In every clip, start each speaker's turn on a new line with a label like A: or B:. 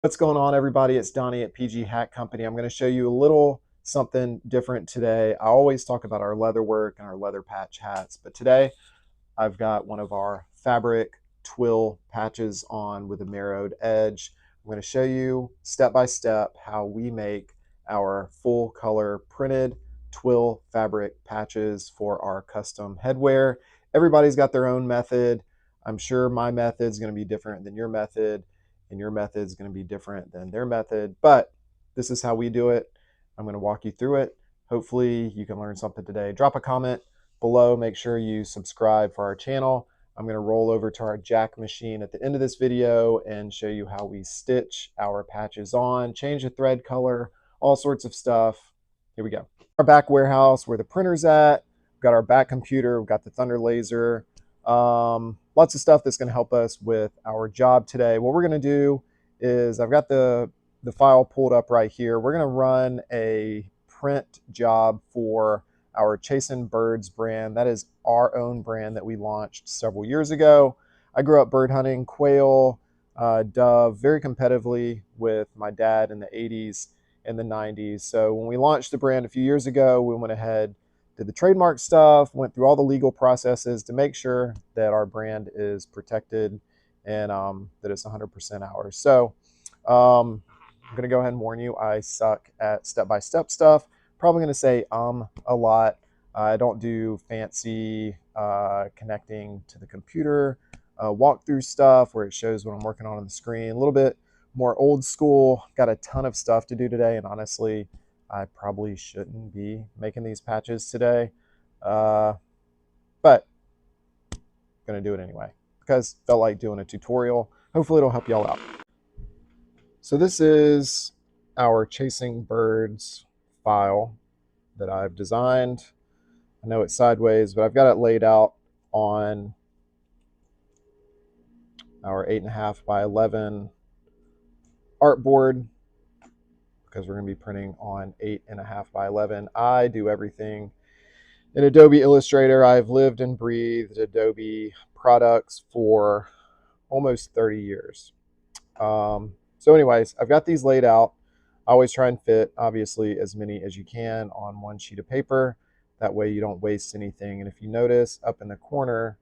A: What's going on, everybody? It's Donnie at PG Hat Company. I'm going to show you a little something different today. I always talk about our leather work and our leather patch hats, but today I've got one of our fabric twill patches on with a merrowed edge. I'm going to show you step by step how we make our full color printed twill fabric patches for our custom headwear. Everybody's got their own method. I'm sure my method is going to be different than your method, and your method is going to be different than their method, but this is how we do it. I'm going to walk you through it. Hopefully you can learn something today. Drop a comment below. Make sure you subscribe for our channel. I'm going to roll over to our jack machine at the end of this video and show you how we stitch our patches on, change the thread color, all sorts of stuff. Here we go. Our back warehouse where the printer's at. We've got our back computer. We've got the Thunder laser. Lots of stuff that's going to help us with our job today. What we're going to do is I've got the file pulled up right here. We're going to run a print job for our Chasing Birds brand. That is our own brand that we launched several years ago. I grew up bird hunting, quail, dove, very competitively with my dad in the 80s and the 90s. So when we launched the brand a few years ago, we went ahead, did the trademark stuff, went through all the legal processes to make sure that our brand is protected and that it's 100% ours. So I'm going to go ahead and warn you, I suck at step-by-step stuff. Probably going to say a lot. I don't do fancy connecting to the computer walkthrough stuff where it shows what I'm working on the screen. A little bit more old school. Got a ton of stuff to do today, and honestly, I probably shouldn't be making these patches today, but I'm going to do it anyway because I felt like doing a tutorial. Hopefully it'll help y'all out. So this is our Chasing Birds file that I've designed. I know it's sideways, but I've got it laid out on our 8.5 by 11 artboard because we're going to be printing on 8.5 by 11. I do everything in Adobe Illustrator. I've lived and breathed Adobe products for almost 30 years. So anyways, I've got these laid out. I always try and fit, obviously, as many as you can on one sheet of paper. That way you don't waste anything. And if you notice up in the corner,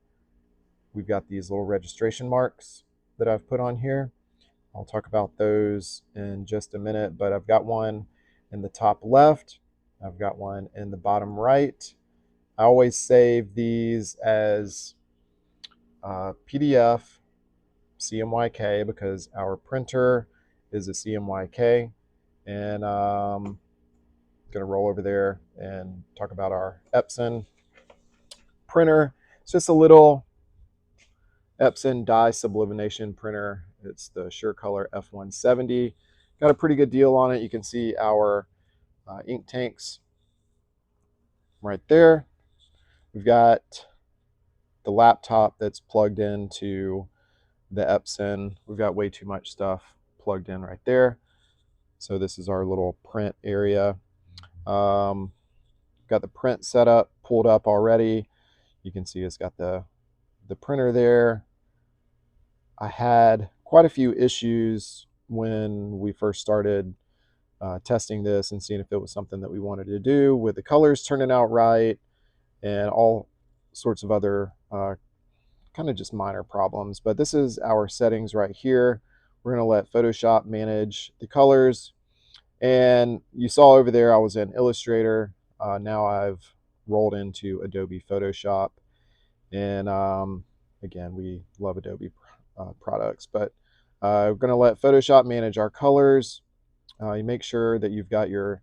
A: we've got these little registration marks that I've put on here. I'll talk about those in just a minute, but I've got one in the top left. I've got one in the bottom right. I always save these as PDF CMYK because our printer is a CMYK, and I'm going to roll over there and talk about our Epson printer. It's just a little Epson dye sublimation printer. It's the SureColor F170. Got a pretty good deal on it. You can see our ink tanks right there. We've got the laptop that's plugged into the Epson. We've got way too much stuff plugged in right there. So this is our little print area. Got the print setup pulled up already. You can see it's got the printer there. I had quite a few issues when we first started testing this and seeing if it was something that we wanted to do with the colors turning out right and all sorts of other kind of just minor problems. But this is our settings right here. We're going to let Photoshop manage the colors. And you saw over there I was in Illustrator. Now I've rolled into Adobe Photoshop. And again, we love Adobe products, but we're going to let Photoshop manage our colors. You make sure that you've got your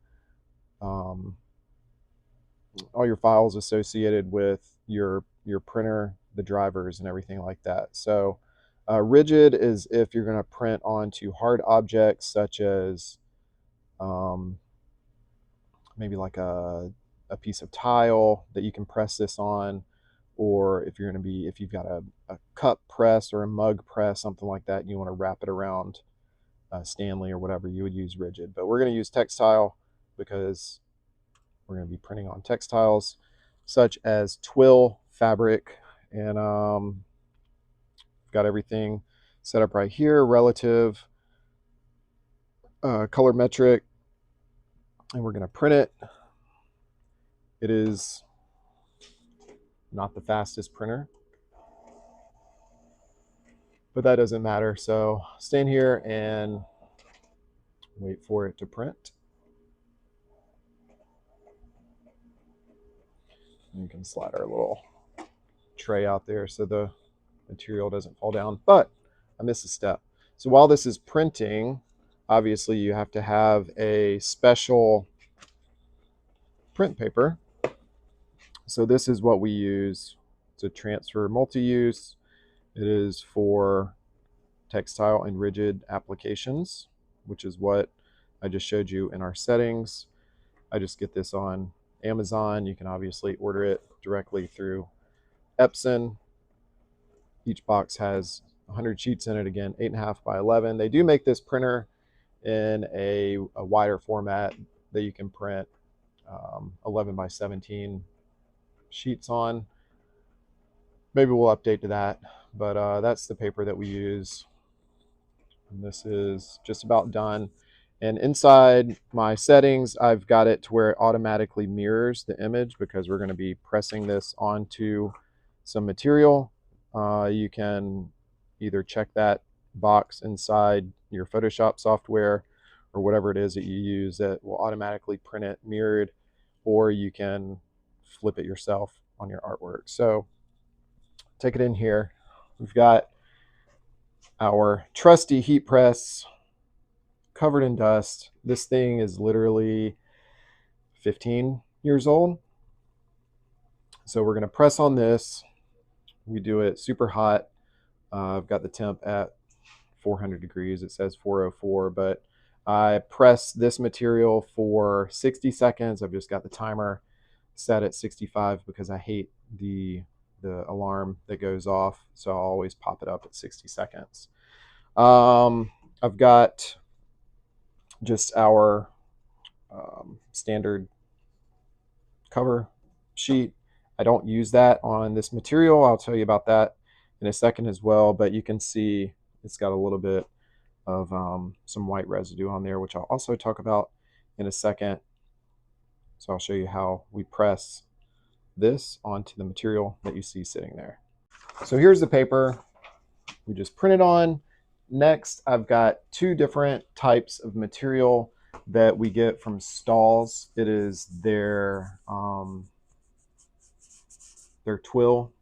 A: all your files associated with your printer, the drivers, and everything like that. So rigid is if you're going to print onto hard objects such as maybe like a piece of tile that you can press this on, or if you've got a cup press or a mug press, something like that, and you want to wrap it around Stanley or whatever, you would use rigid. But we're going to use textile because we're going to be printing on textiles such as twill fabric. And got everything set up right here relative colorimetric, and we're going to print it. It is not the fastest printer, but that doesn't matter. So stand here and wait for it to print. You can slide our little tray out there so the material doesn't fall down, but I missed a step. So while this is printing, obviously you have to have a special print paper. So this is what we use to transfer multi-use. It is for textile and rigid applications, which is what I just showed you in our settings. I just get this on Amazon. You can obviously order it directly through Epson. Each box has 100 sheets in it, again, 8.5 by 11. They do make this printer in a wider format that you can print 11 by 17 sheets on. Maybe we'll update to that, but that's the paper that we use. And this is just about done. And inside my settings, I've got it to where it automatically mirrors the image because we're going to be pressing this onto some material. You can either check that box inside your Photoshop software or whatever it is that you use that will automatically print it mirrored, or you can flip it yourself on your artwork. So take it in here. We've got our trusty heat press covered in dust. This thing is literally 15 years old. So we're going to press on this. We do it super hot. I've got the temp at 400 degrees. It says 404, but I press this material for 60 seconds. I've just got the timer set at 65 because I hate the alarm that goes off. So I'll always pop it up at 60 seconds. I've got just our standard cover sheet. I don't use that on this material. I'll tell you about that in a second as well, but you can see it's got a little bit of some white residue on there, which I'll also talk about in a second. So I'll show you how we press this onto the material that you see sitting there. So here's the paper we just printed on. Next, I've got two different types of material that we get from Stalls. It is their twill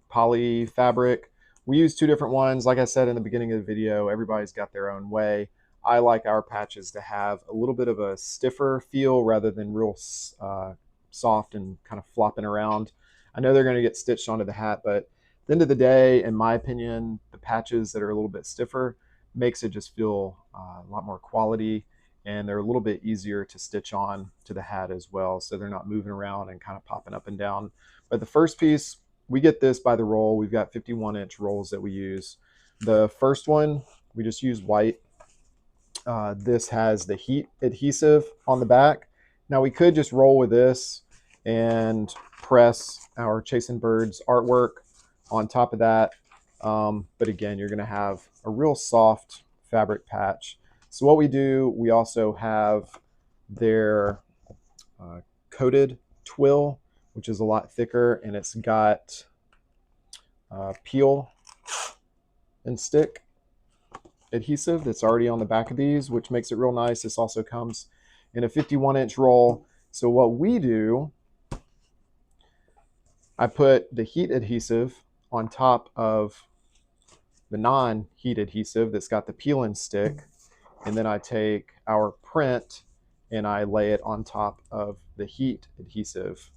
A: poly fabric. We use two different ones. Like I said in the beginning of the video, everybody's got their own way. I like our patches to have a little bit of a stiffer feel rather than real soft and kind of flopping around. I know they're going to get stitched onto the hat, but at the end of the day, in my opinion, the patches that are a little bit stiffer makes it just feel a lot more quality, and they're a little bit easier to stitch on to the hat as well, so they're not moving around and kind of popping up and down. But the first piece, we get this by the roll. We've got 51-inch rolls that we use. The first one, we just use white. This has the heat adhesive on the back. Now we could just roll with this and press our Chasing Birds artwork on top of that. But again, you're gonna have a real soft fabric patch. So what we do, we also have their coated twill, which is a lot thicker, and it's got peel and stick adhesive that's already on the back of these, which makes it real nice. This also comes in a 51-inch roll. So what we do, I put the heat adhesive on top of the non-heat adhesive that's got the peel and stick, and then I take our print and I lay it on top of the heat adhesive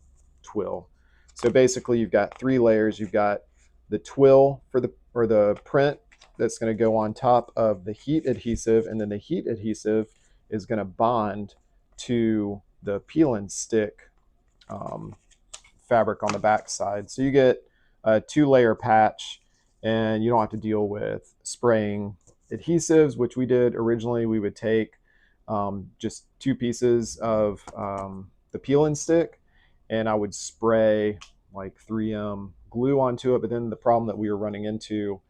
A: twill. So basically you've got three layers. You've got the twill for the print that's going to go on top of the heat adhesive, and then the heat adhesive is going to bond to the peel and stick fabric on the back side. So you get a 2-layer patch, and you don't have to deal with spraying adhesives, which we did originally. We would take just 2 pieces of the peel and stick, and I would spray like 3M glue onto it. But then the problem that we were running into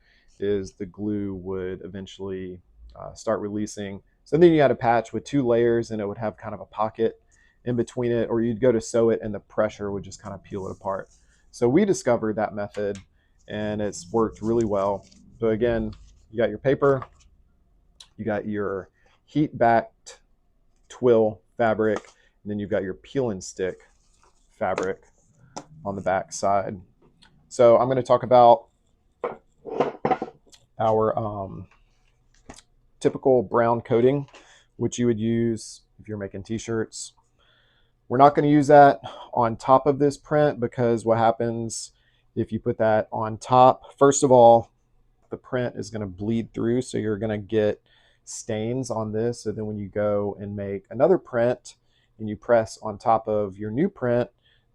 A: is the glue would eventually start releasing So then you had a patch with 2 layers and it would have kind of a pocket in between it, or you'd go to sew it and the pressure would just kind of peel it apart. So we discovered that method and it's worked really well. So again, you got your paper, you got your heat backed twill fabric, and then you've got your peel and stick fabric on the back side. So I'm going to talk about our typical brown coating, which you would use if you're making t-shirts. We're not going to use that on top of this print because what happens if you put that on top, first of all, the print is going to bleed through, so you're going to get stains on this. So then when you go and make another print and you press on top of your new print,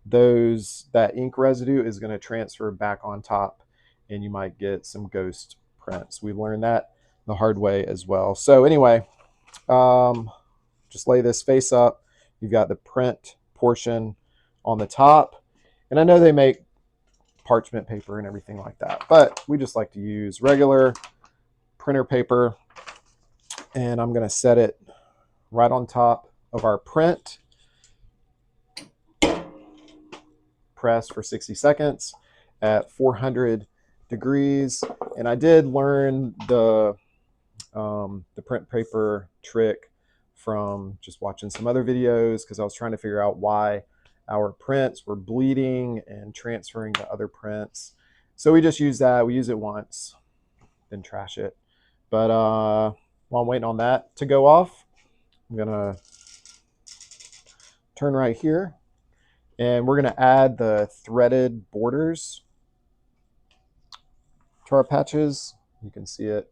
A: that ink residue is going to transfer back on top and you might get some ghost prints. We learned that the hard way as well. So anyway, just lay this face up. You've got the print portion on the top, and I know they make parchment paper and everything like that, but we just like to use regular printer paper, and I'm going to set it right on top of our print. Press for 60 seconds at 400 degrees. And I did learn the print paper trick from just watching some other videos, because I was trying to figure out why our prints were bleeding and transferring to other prints. So we just use that. We use it once, then trash it. But while I'm waiting on that to go off, I'm gonna turn right here, and we're gonna add the threaded borders to our patches. You can see it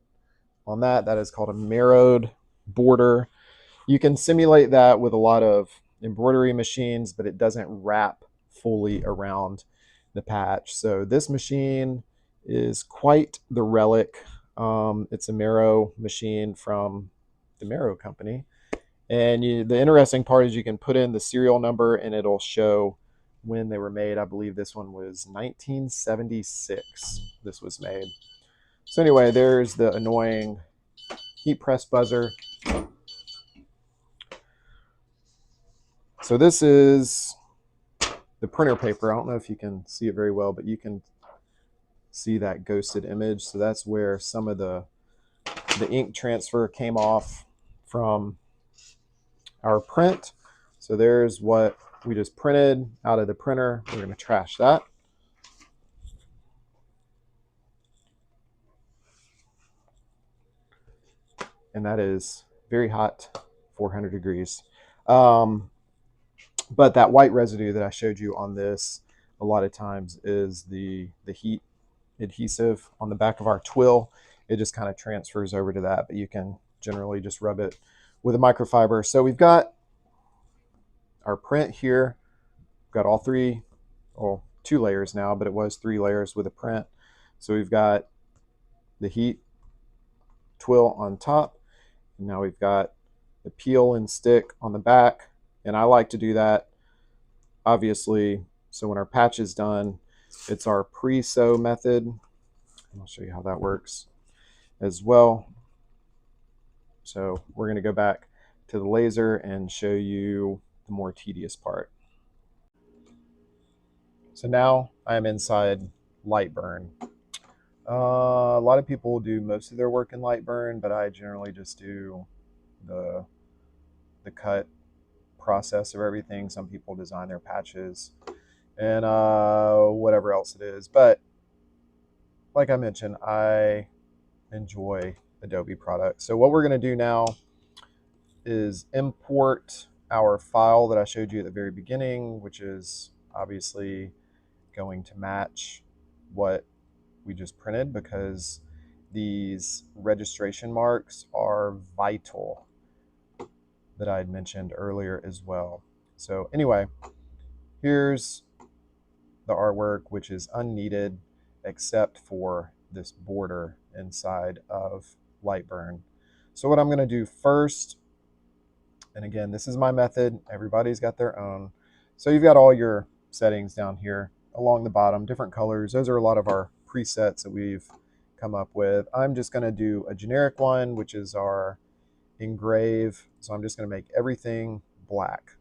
A: on that. That is called a merrowed border. You can simulate that with a lot of embroidery machines, but it doesn't wrap fully around the patch. So this machine is quite the relic. It's a merrow machine from the Merrow company. And the interesting part is you can put in the serial number and it'll show when they were made. I believe this one was 1976 this was made. So anyway, there's the annoying heat press buzzer. So this is the printer paper. I don't know if you can see it very well, but you can see that ghosted image. So that's where some of the ink transfer came off from our print. So there's what we just printed out of the printer. We're going to trash that. And that is very hot, 400 degrees. But that white residue that I showed you on this a lot of times is the heat adhesive on the back of our twill. It just kind of transfers over to that, but you can generally just rub it with a microfiber. So we've got our print here. We've got all three, well, 2 layers now, but it was 3 layers with a print. So we've got the heat twill on top. And now we've got the peel and stick on the back. And I like to do that, obviously, so when our patch is done, it's our pre-sew method. And I'll show you how that works as well. So we're going to go back to the laser and show you the more tedious part. So now I'm inside LightBurn. A lot of people do most of their work in LightBurn, but I generally just do the cut process of everything. Some people design their patches and whatever else it is. But like I mentioned, I enjoy Adobe products. So what we're going to do now is import our file that I showed you at the very beginning, which is obviously going to match what we just printed, because these registration marks are vital that I had mentioned earlier as well. So anyway, here's the artwork, which is unneeded except for this border inside of LightBurn. So what I'm going to do first, and again, this is my method, everybody's got their own. So you've got all your settings down here along the bottom, different colors. Those are a lot of our presets that we've come up with. I'm just going to do a generic one, which is our engrave. So I'm just going to make everything black.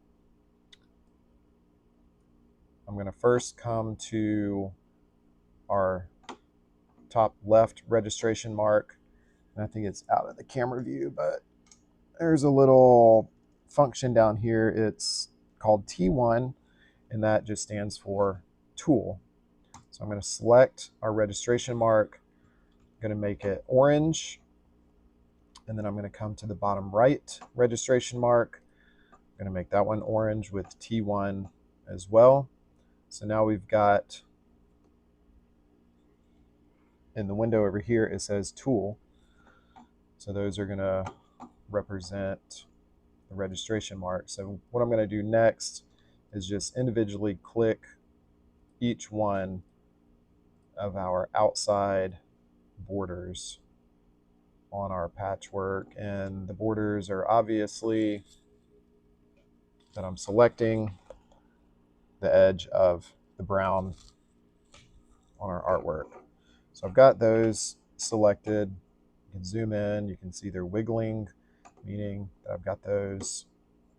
A: I'm going to first come to our top left registration mark. And I think it's out of the camera view, but there's a little function down here. It's called T1, and that just stands for tool. So I'm going to select our registration mark. I'm going to make it orange. And then I'm going to come to the bottom right registration mark. I'm going to make that one orange with T1 as well. So now we've got, in the window over here, it says tool. So those are going to represent the registration mark. So what I'm going to do next is just individually click each one of our outside borders on our patchwork. And the borders are obviously that I'm selecting the edge of the brown on our artwork. So I've got those selected. You can zoom in, you can see they're wiggling, meaning that I've got those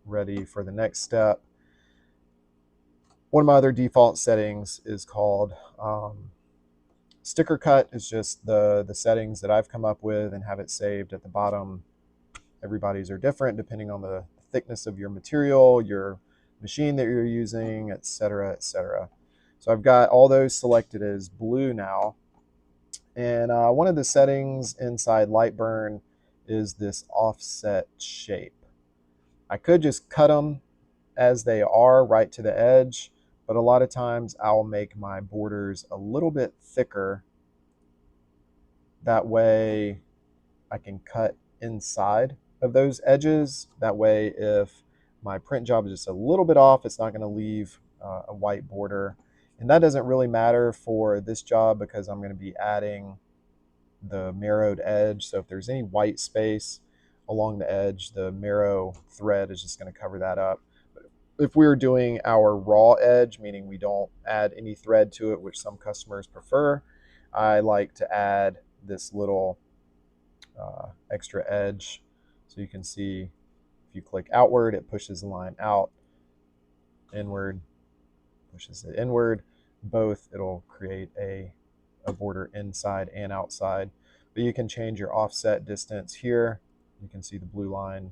A: ready for the next step. One of my other default settings is called sticker cut. It's just the settings that I've come up with and have it saved at the bottom. Everybody's are different depending on the thickness of your material, your machine that you're using, etc., etc. So I've got all those selected as blue now. And one of the settings inside LightBurn is this offset shape. I could just cut them as they are right to the edge, but a lot of times I'll make my borders a little bit thicker. That way I can cut inside of those edges. That way if my print job is just a little bit off, it's not going to leave a white border. And that doesn't really matter for this job because I'm going to be adding the merrowed edge. So if there's any white space along the edge, the merrow thread is just going to cover that up. But if we're doing our raw edge, meaning we don't add any thread to it, which some customers prefer, I like to add this little extra edge. So you can see if you click outward, it pushes the line out, inward pushes it inward. Both, it'll create a border inside and outside. But you can change your offset distance here. You can see the blue line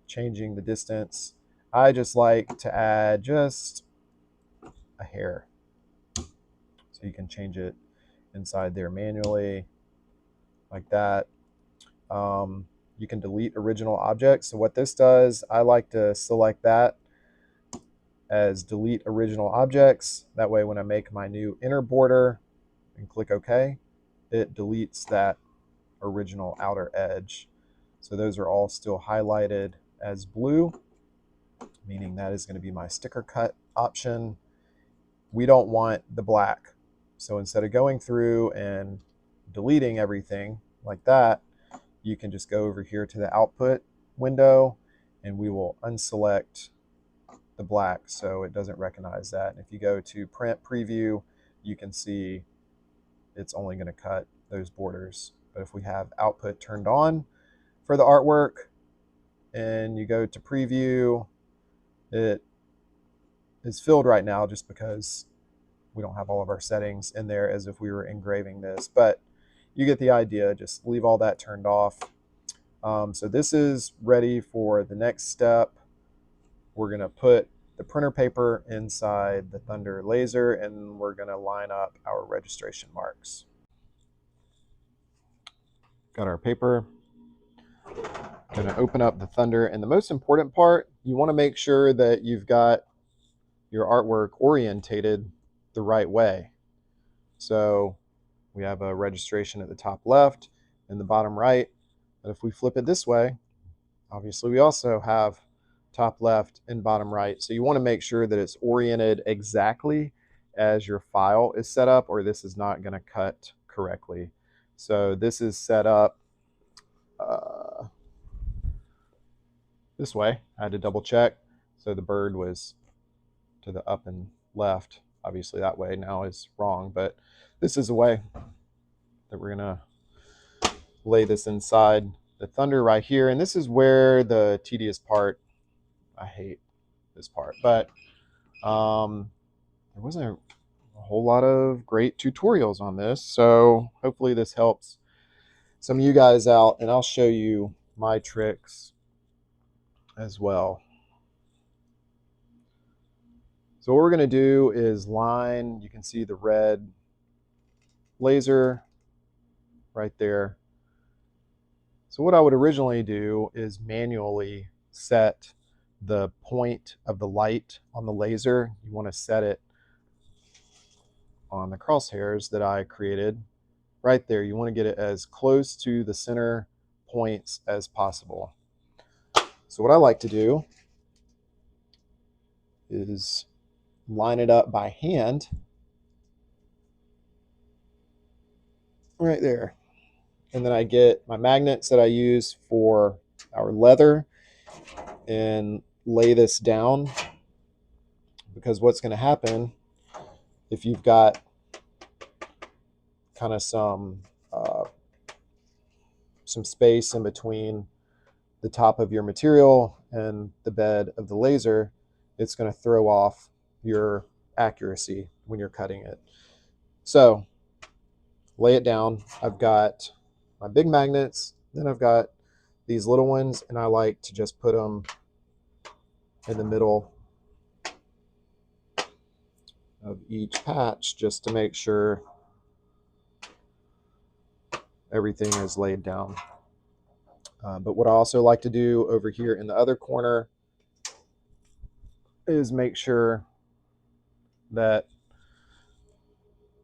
A: changing the distance. I just like to add just a hair. So you can change it inside there manually like that. You can delete original objects. So what this does, I like to select that as delete original objects. That way when I make my new inner border and click OK, it deletes that original outer edge. So those are all still highlighted as blue, meaning that is going to be my sticker cut option. We don't want the black. So instead of going through and deleting everything like that, you can just go over here to the output window and we will unselect the black so it doesn't recognize that. And if you go to print preview, you can see it's only going to cut those borders. But if we have output turned on for the artwork and you go to preview, it is filled right now just because we don't have all of our settings in there as if we were engraving this. But you get the idea. Just leave all that turned off. So this is ready for the next step. We're going to put the printer paper inside the Thunder laser and we're going to line up our registration marks. Got our paper. Going to open up the Thunder, and the most important part, you want to make sure that you've got your artwork orientated the right way. So we have a registration at the top left and the bottom right. But if we flip it this way, obviously we also have top left and bottom right. So you want to make sure that it's oriented exactly as your file is set up, or this is not going to cut correctly. So this is set up this way. I had to double check. So the bird was to the up and left. Obviously that way now is wrong, but this is the way that we're going to lay this inside the thunder right here. And this is where the tedious part, I hate this part, but there wasn't a whole lot of great tutorials on this. So hopefully this helps some of you guys out, and I'll show you my tricks as well. So what we're going to do is line, you can see the red laser right there. So what I would originally do is manually set the point of the light on the laser. You want to set it on the crosshairs that I created right there. You want to get it as close to the center points as possible. So what I like to do is line it up by hand right there. And then I get my magnets that I use for our leather and lay this down, because what's going to happen if you've got kind of some space in between the top of your material and the bed of the laser, it's going to throw off your accuracy when you're cutting it. So lay it down. I've got my big magnets, then I've got these little ones, and I like to just put them in the middle of each patch just to make sure everything is laid down. But what I also like to do over here in the other corner is make sure that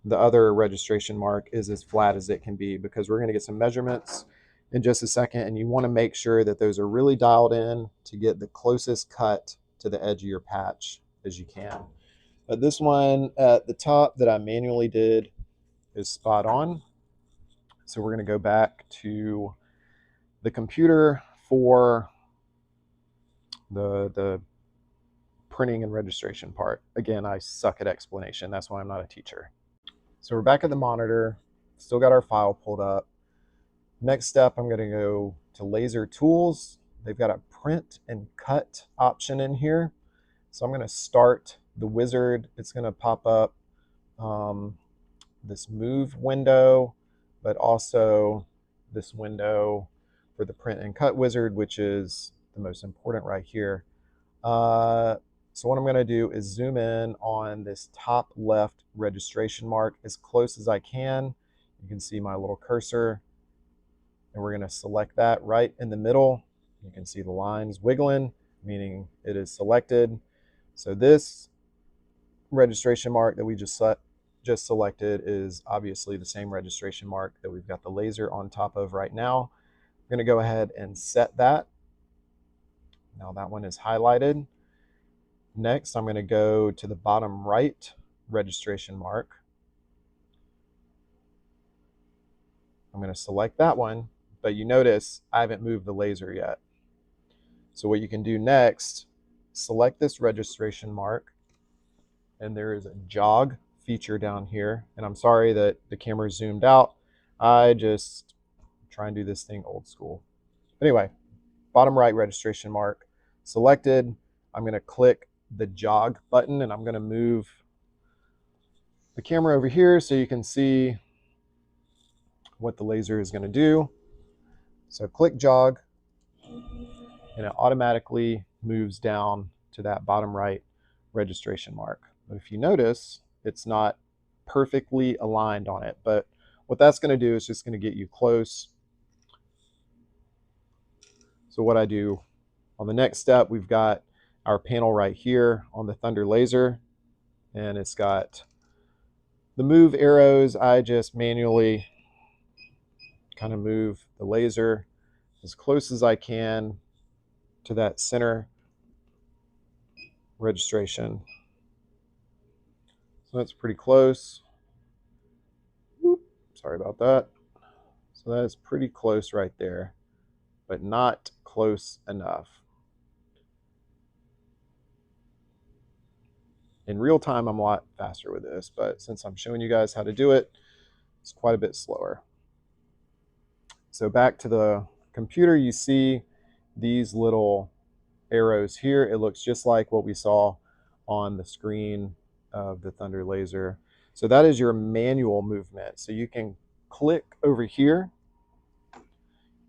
A: the other registration mark is as flat as it can be, because we're going to get some measurements in just a second, and you want to make sure that those are really dialed in to get the closest cut to the edge of your patch as you can. But this one at the top that I manually did is spot on. So we're going to go back to the computer for the printing and registration part. Again, I suck at explanation. That's why I'm not a teacher. So we're back at the monitor, still got our file pulled up. Next step, I'm going to go to laser tools. They've got a print and cut option in here. So I'm going to start the wizard. It's going to pop up this move window, but also this window for the print and cut wizard, which is the most important right here. So what I'm going to do is zoom in on this top left registration mark as close as I can. You can see my little cursor, and we're going to select that right in the middle. You can see the lines wiggling, meaning it is selected. So this registration mark that we just selected is obviously the same registration mark that we've got the laser on top of right now. I'm going to go ahead and set that. Now that one is highlighted. Next, I'm going to go to the bottom right registration mark. I'm going to select that one, but you notice I haven't moved the laser yet. So what you can do next, select this registration mark, and there is a jog feature down here. And I'm sorry that the camera zoomed out. I just try and do this thing old school. Anyway, bottom right registration mark selected. I'm going to click the jog button, and I'm going to move the camera over here so you can see what the laser is going to do. So click jog, and it automatically moves down to that bottom right registration mark. But if you notice, it's not perfectly aligned on it, but what that's going to do is just going to get you close. So what I do on the next step, we've got our panel right here on the Thunder laser, and it's got the move arrows. I just manually kind of move the laser as close as I can to that center registration. So that's pretty close. Whoop, sorry about that. So that is pretty close right there, but not close enough. In real time, I'm a lot faster with this, but since I'm showing you guys how to do it, it's quite a bit slower. So back to the computer, you see these little arrows here. It looks just like what we saw on the screen of the Thunder laser. So that is your manual movement. So you can click over here,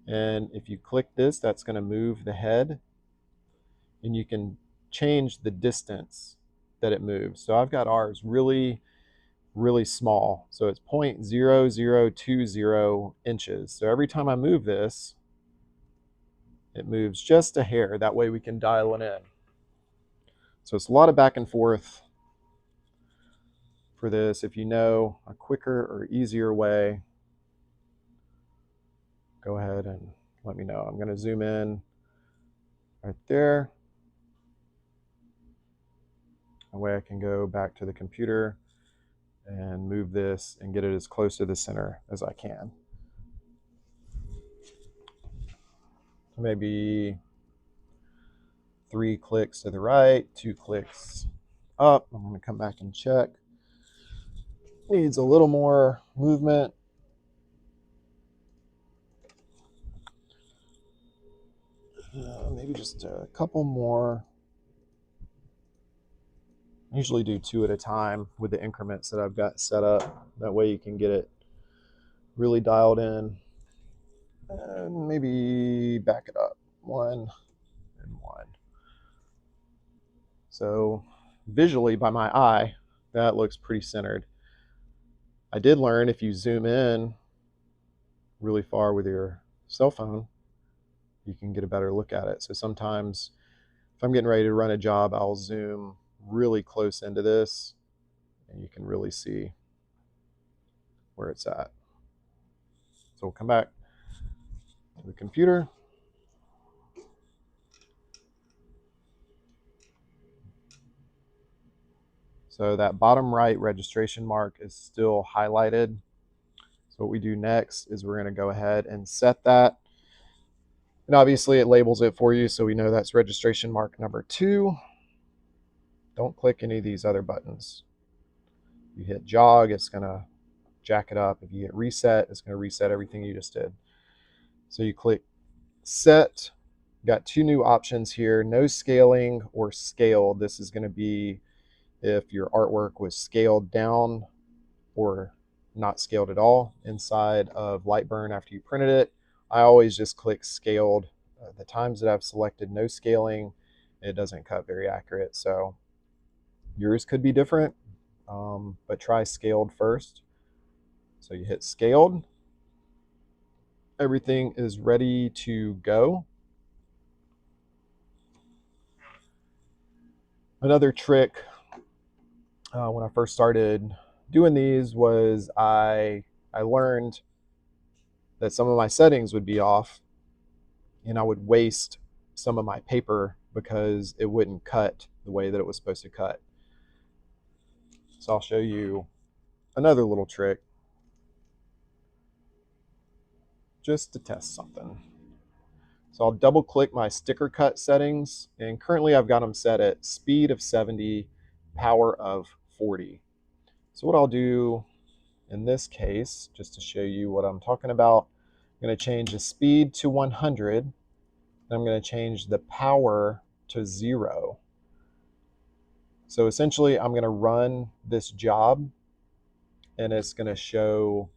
A: and if you click this, that's going to move the head, and you can change the distance that it moves. So I've got ours really small. So it's 0.0020 inches. So every time I move this, it moves just a hair. That way we can dial it in. So it's a lot of back and forth for this. If you know a quicker or easier way, go ahead and let me know. I'm going to zoom in right there. That way I can go back to the computer and move this and get it as close to the center as I can. Maybe 3 clicks to the right, 2 clicks up. I'm going to come back and check. Needs a little more movement. Maybe just a couple more. I usually do 2 at a time with the increments that I've got set up. That way you can get it really dialed in. And maybe back it up. 1 and 1. So visually by my eye, that looks pretty centered. I did learn if you zoom in really far with your cell phone, you can get a better look at it. So sometimes if I'm getting ready to run a job, I'll zoom really close into this and you can really see where it's at. So we'll come back to the computer. So that bottom right registration mark is still highlighted. So what we do next is we're going to go ahead and set that. And obviously it labels it for you, so we know that's registration mark number 2. Don't click any of these other buttons. You hit jog, it's going to jack it up. If you hit reset, it's going to reset everything you just did. So you click set. Got 2 new options here, no scaling or scaled. This is going to be if your artwork was scaled down or not scaled at all inside of LightBurn after you printed it. I always just click scaled. The times that I've selected no scaling, it doesn't cut very accurate. So yours could be different, but try scaled first. So you hit scaled. Everything is ready to go. Another trick when I first started doing these was I learned that some of my settings would be off and I would waste some of my paper because it wouldn't cut the way that it was supposed to cut. So I'll show you another little trick just to test something. So I'll double click my sticker cut settings, and currently I've got them set at speed of 70, power of 40. So what I'll do in this case, just to show you what I'm talking about, I'm going to change the speed to 100, and I'm going to change the power to 0. So essentially I'm going to run this job and it's going to show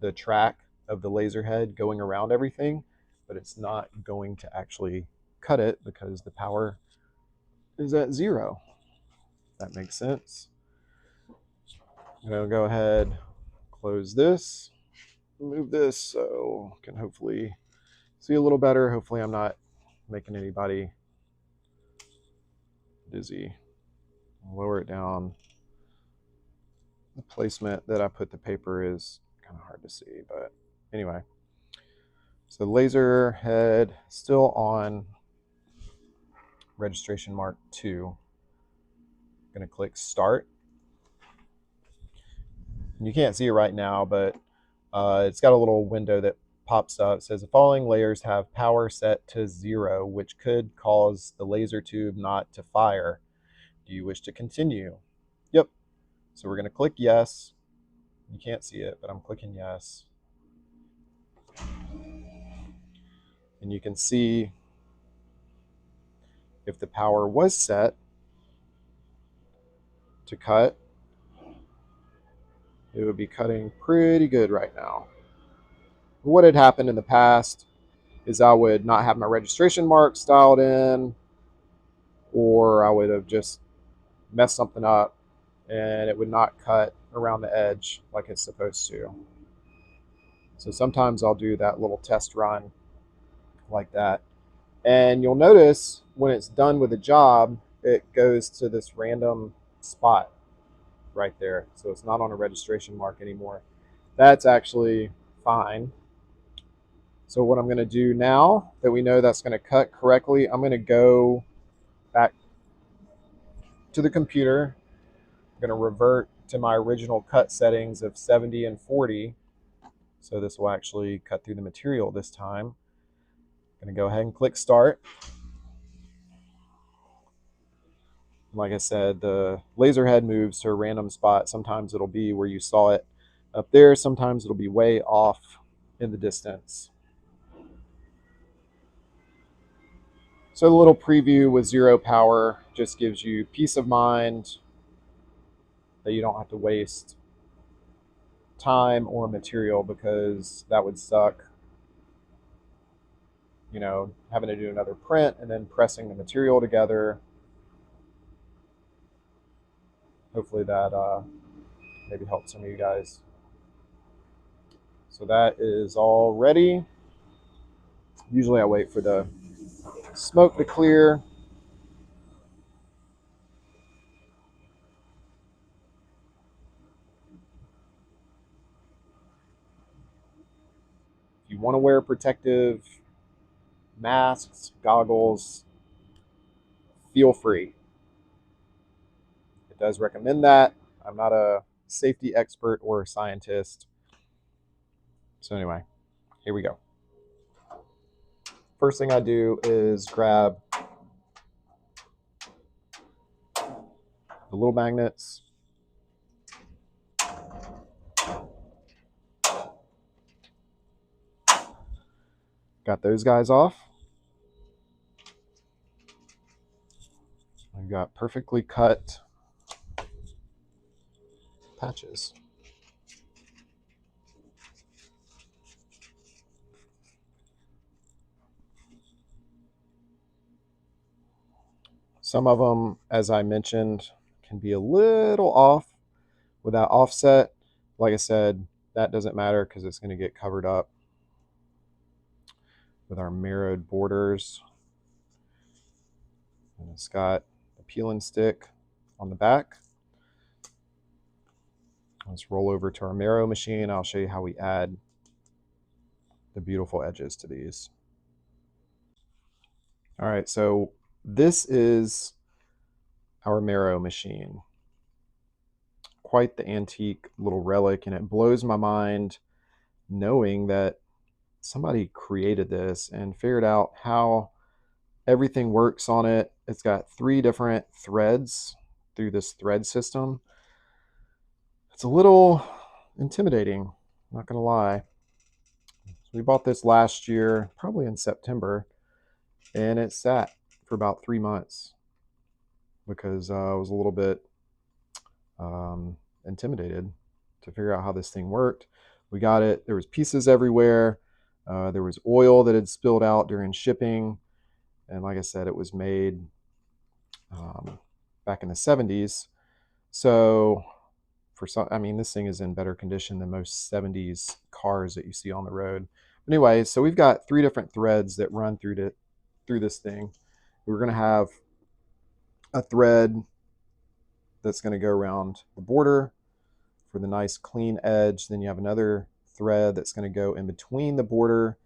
A: the track of the laser head going around everything, but it's not going to actually cut it because the power is at 0. That makes sense. I'm going to go ahead, close this, move this so I can hopefully see a little better. Hopefully I'm not making anybody dizzy. Lower it down. The placement that I put the paper is kind of hard to see, but anyway. So the laser head still on registration mark 2. I'm going to click start. And you can't see it right now, but it's got a little window that pops up. It says the following layers have power set to 0, which could cause the laser tube not to fire. Do you wish to continue? Yep. So we're going to click yes. You can't see it, but I'm clicking yes. And you can see if the power was set to cut, it would be cutting pretty good right now. What had happened in the past is I would not have my registration marks dialed in, or I would have just messed something up and it would not cut around the edge like it's supposed to. So sometimes I'll do that little test run like that. And you'll notice when it's done with a job, it goes to this random spot right there. So it's not on a registration mark anymore. That's actually fine. So what I'm going to do now that we know that's going to cut correctly, I'm going to go back to the computer. I'm going to revert to my original cut settings of 70 and 40. So this will actually cut through the material this time. I'm going to go ahead and click start. Like I said, the laser head moves to a random spot. Sometimes it'll be where you saw it up there. Sometimes it'll be way off in the distance. So the little preview with 0 power just gives you peace of mind that you don't have to waste time or material, because that would suck. You know, having to do another print and then pressing the material together. Hopefully that maybe helps some of you guys. So that is all ready. Usually I wait for the smoke to clear. If you want to wear protective masks, goggles, feel free. It does recommend that. I'm not a safety expert or a scientist. So anyway, here we go. First thing I do is grab the little magnets. Got those guys off. I've got perfectly cut patches. Some of them, as I mentioned, can be a little off with that offset. Like I said, that doesn't matter because it's going to get covered up with our merrowed borders. And it's got a peeling stick on the back. Let's roll over to our merrow machine. I'll show you how we add the beautiful edges to these. All right, so this is our merrow machine. Quite the antique little relic, and it blows my mind knowing that somebody created this and figured out how everything works on it. It's got 3 different threads through this thread system. It's a little intimidating, not gonna lie. So we bought this last year, probably in September, and it sat for about 3 months because I was a little bit intimidated to figure out how this thing worked. We got it. There was pieces everywhere. There was oil that had spilled out during shipping. And like I said, it was made back in the 70s. So for some, I mean, this thing is in better condition than most 70s cars that you see on the road. But anyway, so we've got 3 different threads that run through this thing. We're going to have a thread that's going to go around the border for the nice clean edge. Then you have another thread that's going to go in between the border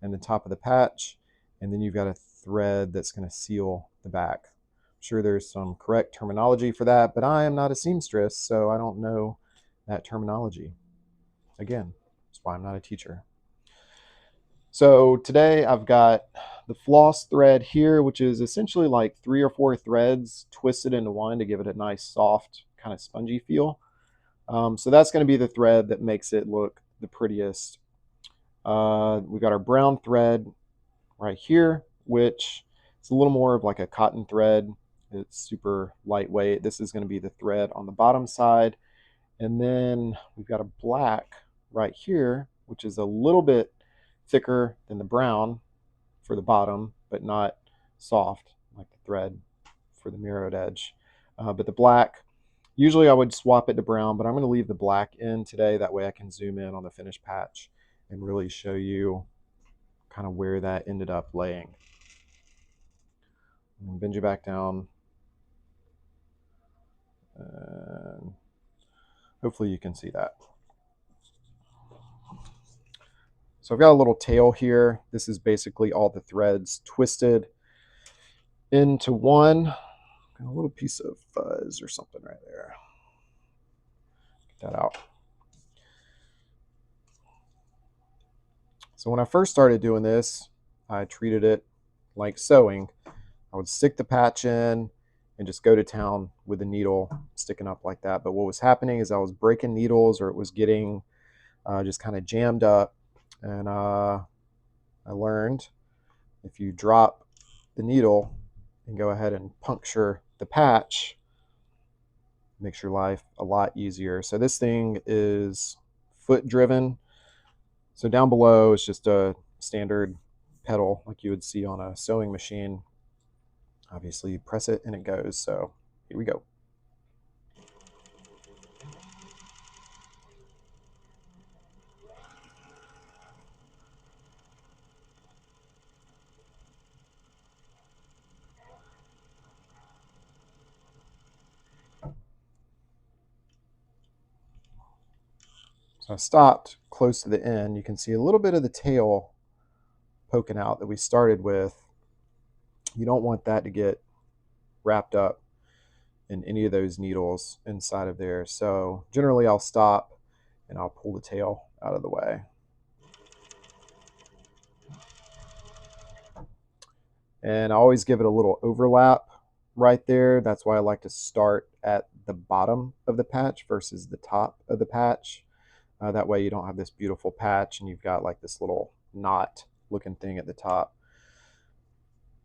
A: and the top of the patch. And then you've got a thread that's going to seal the back. I'm sure there's some correct terminology for that, but I am not a seamstress, so I don't know that terminology. Again, that's why I'm not a teacher. So today I've got the floss thread here, which is essentially like 3 or 4 threads twisted into one to give it a nice soft kind of spongy feel. So that's going to be the thread that makes it look the prettiest. We've got our brown thread right here, which is a little more of like a cotton thread. It's super lightweight. This is going to be the thread on the bottom side. And then we've got a black right here, which is a little bit thicker than the brown for the bottom, but not soft like the thread for the mirrored edge. But the black, usually I would swap it to brown, but I'm going to leave the black in today. That way I can zoom in on the finished patch and really show you kind of where that ended up laying. And bend you back down. And hopefully you can see that. So I've got a little tail here. This is basically all the threads twisted into one. Got a little piece of fuzz or something right there. Get that out. So when I first started doing this, I treated it like sewing. I would stick the patch in and just go to town with the needle sticking up like that. But what was happening is I was breaking needles, or it was getting just kind of jammed up. And I learned if you drop the needle and go ahead and puncture the patch, it makes your life a lot easier. So this thing is foot driven. So down below is just a standard pedal like you would see on a sewing machine. Obviously you press it and it goes. So here we go. So I stopped close to the end. You can see a little bit of the tail poking out that we started with. You don't want that to get wrapped up in any of those needles inside of there. So generally I'll stop and I'll pull the tail out of the way. And I always give it a little overlap right there. That's why I like to start at the bottom of the patch versus the top of the patch. That way you don't have this beautiful patch and you've got like this little knot looking thing at the top.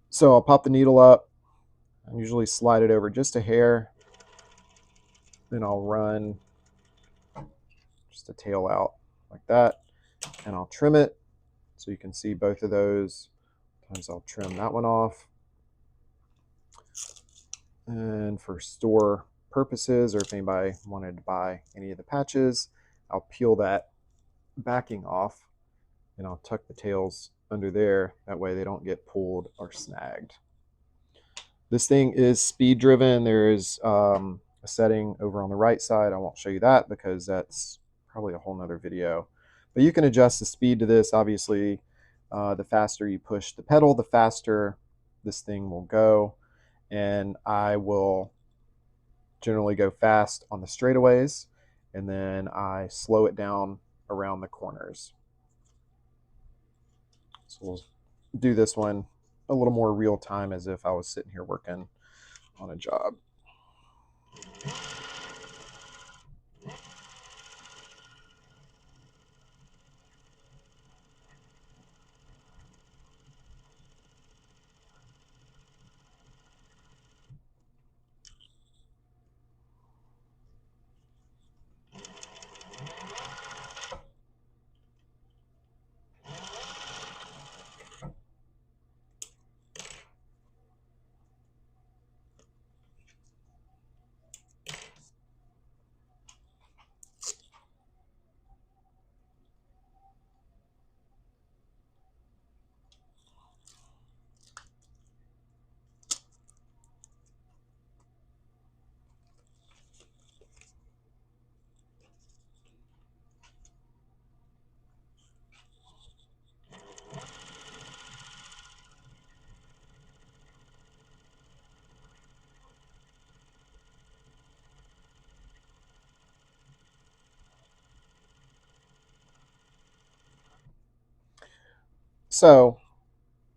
A: So I'll pop the needle up. I usually slide it over just a hair. Then I'll run just a tail out like that. And I'll trim it so you can see both of those. Sometimes I'll trim that one off. And for store purposes, or if anybody wanted to buy any of the patches, I'll peel that backing off and I'll tuck the tails under there. That way they don't get pulled or snagged. This thing is speed driven. There is a setting over on the right side. I won't show you that because that's probably a whole nother video. But you can adjust the speed to this. Obviously, the faster you push the pedal, the faster this thing will go. And I will generally go fast on the straightaways, and then I slow it down around the corners. So we'll do this one a little more real time, as if I was sitting here working on a job. So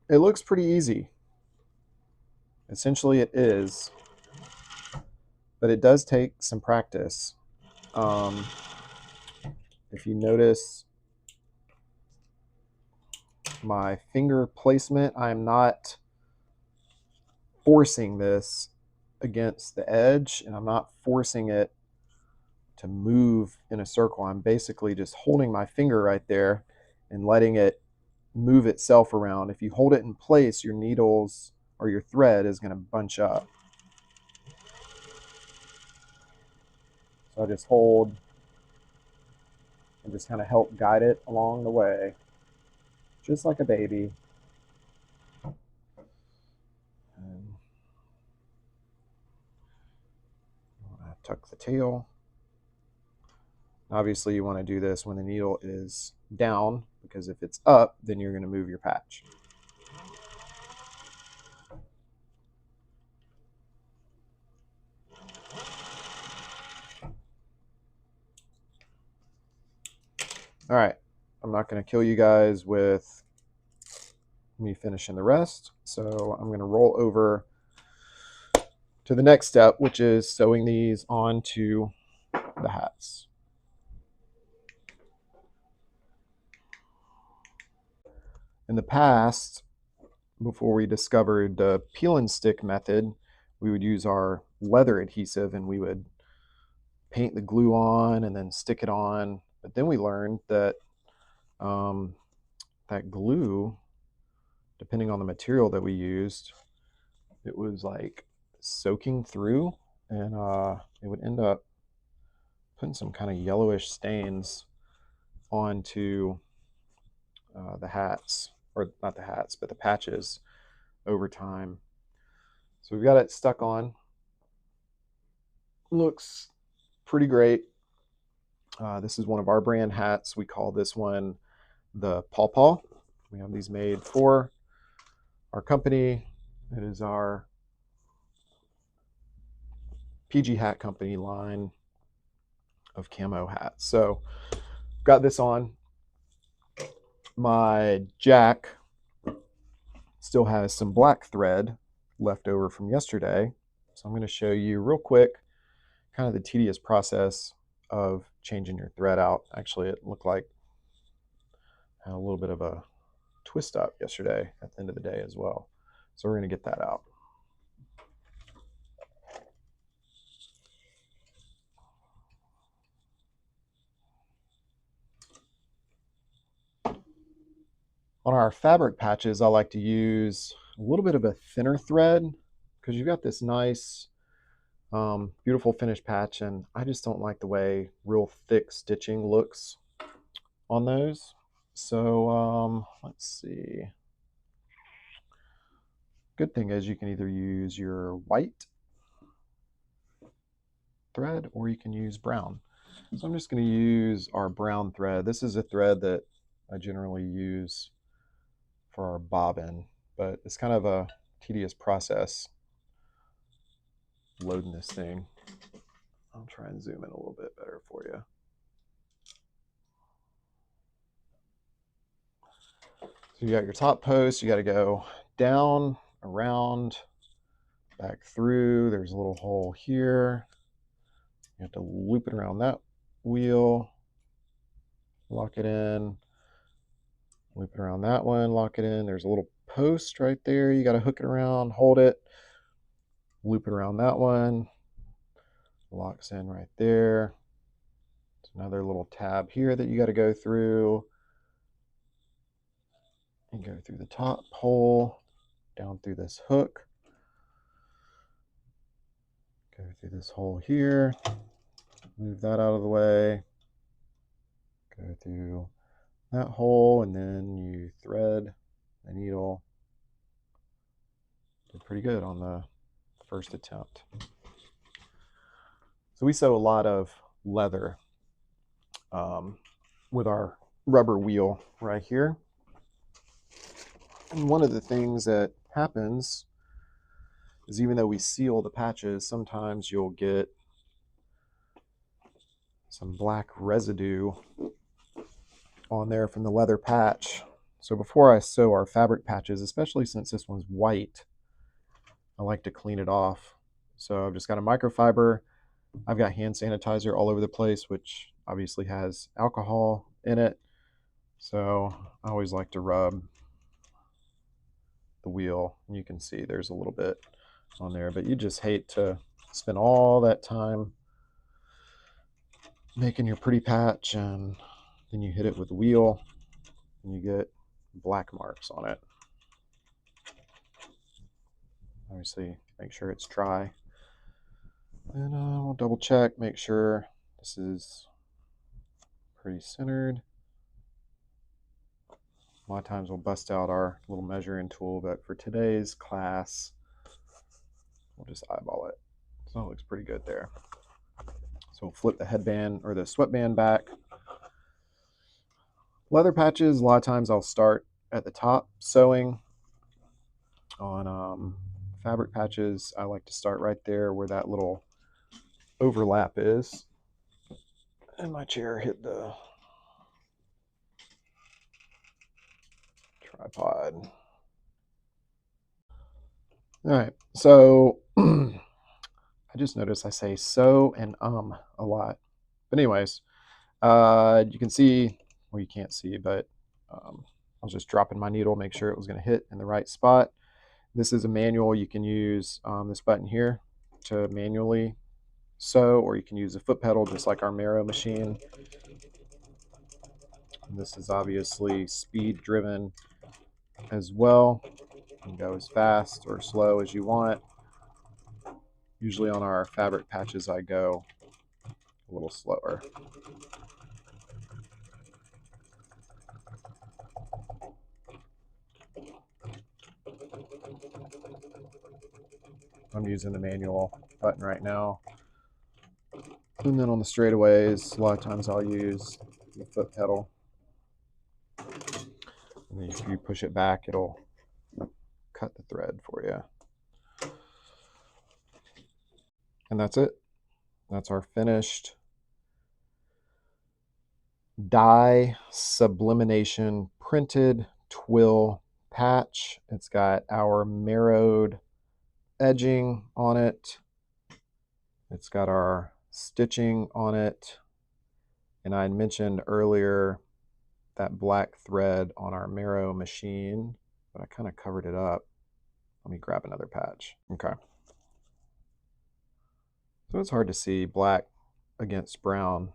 A: it looks pretty easy. Essentially it is, but it does take some practice. If you notice, my finger placement. I'm not forcing this against the edge, and I'm not forcing it to move in a circle. I'm basically just holding my finger right there and letting it move itself around. If you hold it in place, your needles or your thread is going to bunch up. So I just hold and just kind of help guide it along the way, just like a baby. And tuck the tail. Obviously, you want to do this when the needle is down, because if it's up, then you're going to move your patch. All right, I'm not going to kill you guys with me finishing the rest, so I'm going to roll over to the next step, which is sewing these onto the hats. In the past, before we discovered the peel and stick method, we would use our leather adhesive and we would paint the glue on and then stick it on. But then we learned that that glue, depending on the material that we used, it was like soaking through, and it would end up putting some kind of yellowish stains onto the hats, or not the hats, but the patches over time. So we've got it stuck on. Looks pretty great. This is one of our brand hats. We call this one the Paw Paw. We have these made for our company. It is our PG Hat Company line of camo hats. So got this on. My jack still has some black thread left over from yesterday. So I'm going to show you real quick kind of the tedious process of changing your thread out. Actually, it looked like I had a little bit of a twist up yesterday at the end of the day as well. So we're going to get that out. On our fabric patches, I like to use a little bit of a thinner thread because you've got this nice, beautiful finished patch, and I just don't like the way real thick stitching looks on those. So let's see. Good thing is you can either use your white thread or you can use brown. So I'm just going to use our brown thread. This is a thread that I generally use for our bobbin, but it's kind of a tedious process loading this thing. I'll try and zoom in a little bit better for you. So you got your top post, you got to go down, around, back through. There's a little hole here. You have to loop it around that wheel, lock it in, loop it around that one, lock it in. There's a little post right there. You got to hook it around, hold it, loop it around that one, locks in right there. There's another little tab here that you got to go through. And go through the top hole, down through this hook, go through this hole here, move that out of the way, go through that hole, and then you thread the needle. Did pretty good on the first attempt. So we sew a lot of leather with our rubber wheel right here. And one of the things that happens is, even though we seal the patches, sometimes you'll get some black residue on there from the leather patch. So before I sew our fabric patches, especially since this one's white, I like to clean it off. So I've just got a microfiber. I've got hand sanitizer all over the place, which obviously has alcohol in it. So I always like to rub the wheel. And you can see there's a little bit on there, but you just hate to spend all that time making your pretty patch and then you hit it with the wheel and you get black marks on it. Obviously, make sure it's dry. And we'll double check, make sure this is pretty centered. A lot of times we'll bust out our little measuring tool, but for today's class, we'll just eyeball it. So it looks pretty good there. So we'll flip the headband or the sweatband back. Leather patches, a lot of times I'll start at the top sewing. On fabric patches, I like to start right there where that little overlap is. And my chair hit the tripod. All right, so I just noticed I say so and a lot. But anyways, you can see, well, you can't see, but I was just dropping my needle, make sure it was going to hit in the right spot. This is a manual. You can use this button here to manually sew, or you can use a foot pedal just like our Merrow machine. And this is obviously speed driven as well. You can go as fast or slow as you want. Usually on our fabric patches, I go a little slower. I'm using the manual button right now. And then on the straightaways, a lot of times I'll use the foot pedal. And then if you push it back, it'll cut the thread for you. And that's it. That's our finished dye sublimation printed twill patch. It's got our merrowed edging on it. It's got our stitching on it. And I mentioned earlier that black thread on our Merrow machine, but I kind of covered it up. Let me grab another patch. Okay. So it's hard to see black against brown,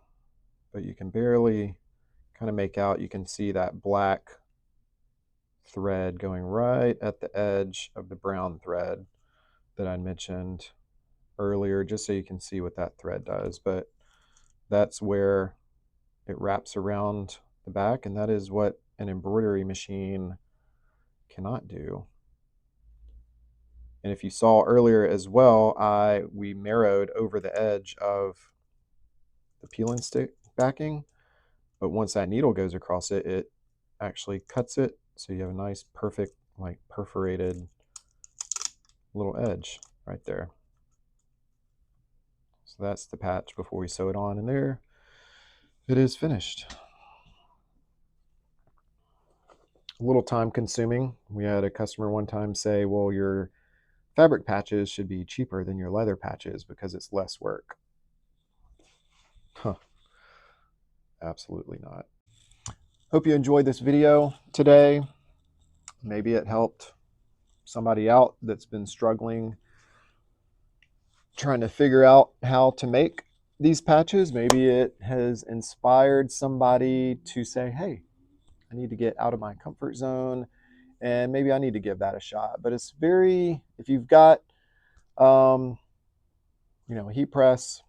A: but you can barely kind of make out. You can see that black thread going right at the edge of the brown thread that I mentioned earlier, just so you can see what that thread does. But that's where it wraps around the back, and that is what an embroidery machine cannot do. And if you saw earlier as well, we merrowed over the edge of the peel and stick backing, but once that needle goes across it, it actually cuts it, so you have a nice perfect, like, perforated little edge right there. So that's the patch before we sew it on, and there it is finished. A little time consuming. We had a customer one time say, well, your fabric patches should be cheaper than your leather patches because it's less work. Huh. Absolutely not. Hope you enjoyed this video today. Maybe it helped somebody out that's been struggling trying to figure out how to make these patches. Maybe it has inspired somebody to say, hey, I need to get out of my comfort zone and maybe I need to give that a shot. But it's very, if you've got, a heat press,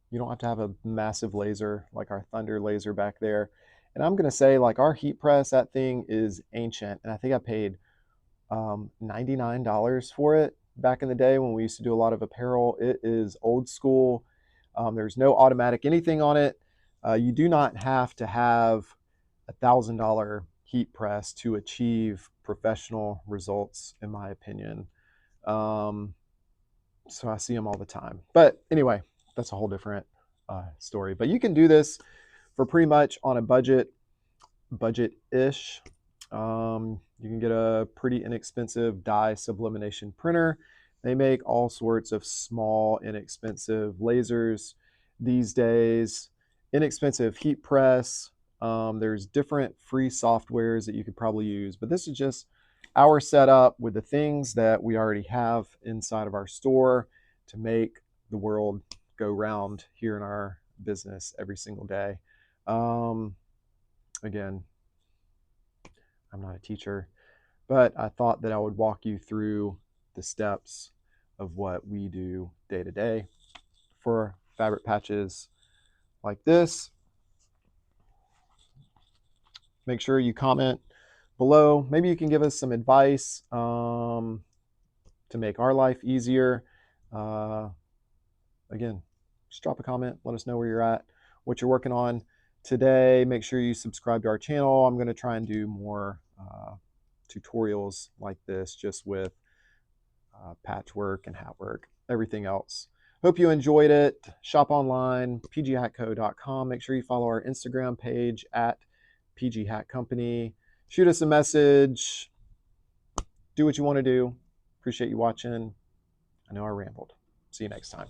A: you don't have to have a massive laser like our Thunder laser back there. And I'm going to say, like, our heat press, that thing is ancient. And I think I paid $99 for it back in the day when we used to do a lot of apparel. It is old school. There's no automatic anything on it. You do not have to have $1,000 heat press to achieve professional results, in my opinion. So I see them all the time. But anyway, that's a whole different story. But you can do this for pretty much on a budget-ish. You can get a pretty inexpensive dye sublimation printer. They make all sorts of small, inexpensive lasers these days. Inexpensive heat press. There's different free softwares that you could probably use, but this is just our setup with the things that we already have inside of our store to make the world go round here in our business every single day. Again, I'm not a teacher, but I thought that I would walk you through the steps of what we do day to day for fabric patches like this. Make sure you comment below. Maybe you can give us some advice to make our life easier. Again, just drop a comment. Let us know where you're at, what you're working on today. Make sure you subscribe to our channel. I'm going to try and do more tutorials like this, just with patchwork and hat work, everything else. Hope you enjoyed it. Shop online, pghatco.com. Make sure you follow our Instagram page at PG Hat Company. Shoot us a message. Do what you want to do. Appreciate you watching. I know I rambled. See you next time.